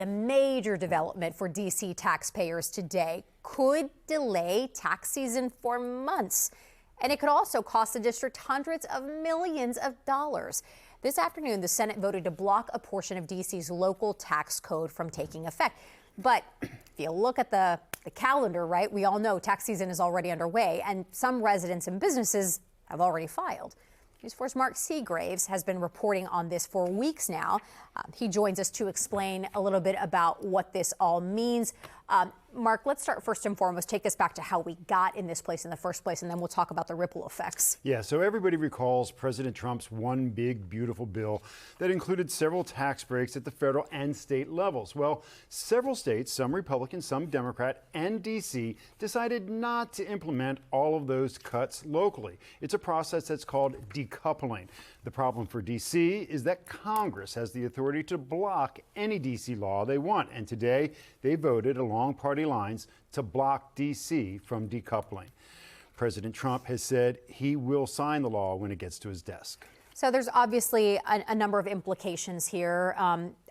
A major development for D.C. taxpayers today could delay tax season for months, and it could also cost the district hundreds of millions of dollars. This afternoon, the Senate voted to block a portion of D.C.'s local tax code from taking effect. But if you look at the calendar, right, we all know tax season is already underway, and some residents and businesses have already filed. News 4's Mark Segraves has been reporting on this for weeks now. He joins us to explain a little bit about what this all means. Mark, let's start first and foremost. Take us back to how we got in this place in the first place, and then we'll talk about the ripple effects. Yeah, so everybody recalls President Trump's one big, beautiful bill that included several tax breaks at the federal and state levels. Well, several states, some Republican, some Democrat, and D.C. decided not to implement all of those cuts locally. It's a process that's called decoupling. The problem for D.C. is that Congress has the authority to block any D.C. law they want, and today they voted along party lines to block D.C. from decoupling. President Trump has said he will sign the law when it gets to his desk. So there's obviously a number of implications here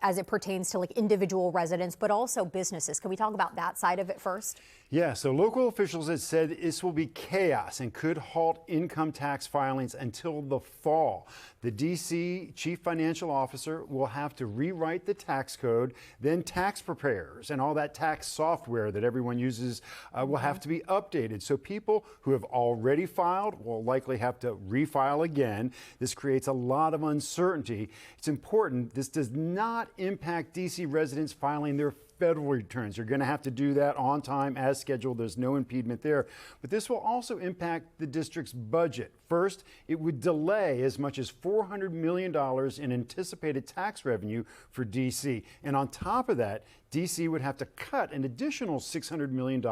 as it pertains to like individual residents, but also businesses. Can we talk about that side of it first? Yeah, so local officials have said this will be chaos and could halt income tax filings until the fall. The D.C. chief financial officer will have to rewrite the tax code, then tax preparers and all that tax software that everyone uses will have to be updated. So people who have already filed will likely have to refile again. This creates a lot of uncertainty. It's important this does not impact D.C. residents filing their federal returns. You're going to have to do that on time as scheduled. There's no impediment there. But this will also impact the district's budget. First, it would delay as much as $400 million in anticipated tax revenue for D.C. And on top of that, D.C. would have to cut an additional $600 million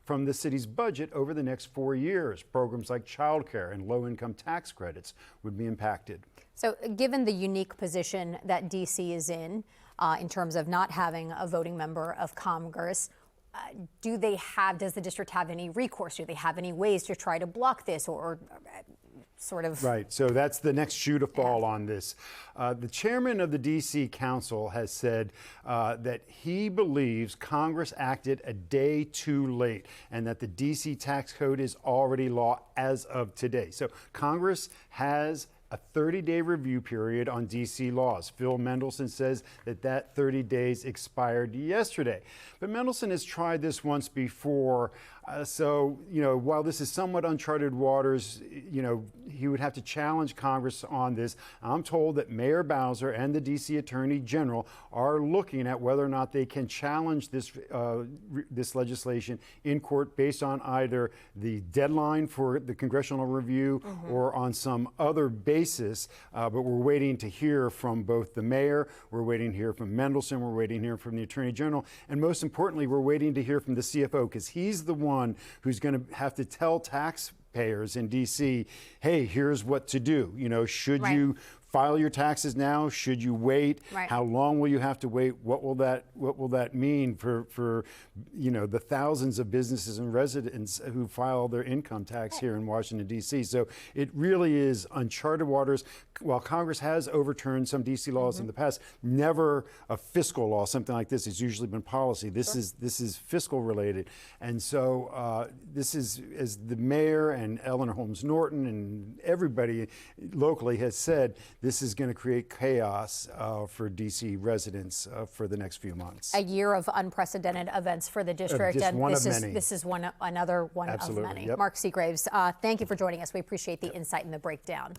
from the city's budget over the next 4 years. Programs like childcare and low-income tax credits would be impacted. So given the unique position that D.C. is in terms of not having a voting member of Congress, does the district have any recourse? Do they have any ways to try to block this or sort of? Right. So that's the next shoe to fall on this. The chairman of the D.C. Council has said that he believes Congress acted a day too late and that the D.C. tax code is already law as of today. So Congress has a 30-day review period on D.C. laws. Phil Mendelson says that 30 days expired yesterday. But Mendelson has tried this once before. So, while this is somewhat uncharted waters, he would have to challenge Congress on this. I'm told that Mayor Bowser and the D.C. Attorney General are looking at whether or not they can challenge this legislation in court based on either the deadline for the congressional review or on some other basis. But we're waiting to hear from both the mayor, we're waiting to hear from Mendelson, we're waiting to hear from the Attorney General, and most importantly, we're waiting to hear from the CFO because he's the one who's going to have to tell taxpayers in D.C., hey, here's what to do. Should you file your taxes now? Should you wait? Right. How long will you have to wait? What will that mean for the thousands of businesses and residents who file their income tax here in Washington, D.C.? So it really is uncharted waters. While Congress has overturned some D.C. laws in the past, never a fiscal law, something like this. It's usually been policy. This is fiscal related. And so this is, as the mayor and Eleanor Holmes Norton and everybody locally has said, this is going to create chaos for D.C. residents for the next few months. A year of unprecedented events for the district. Just and one this of is many. This is another one Absolutely. of many. Yep. Mark Segraves, thank you for joining us. We appreciate the insight and the breakdown.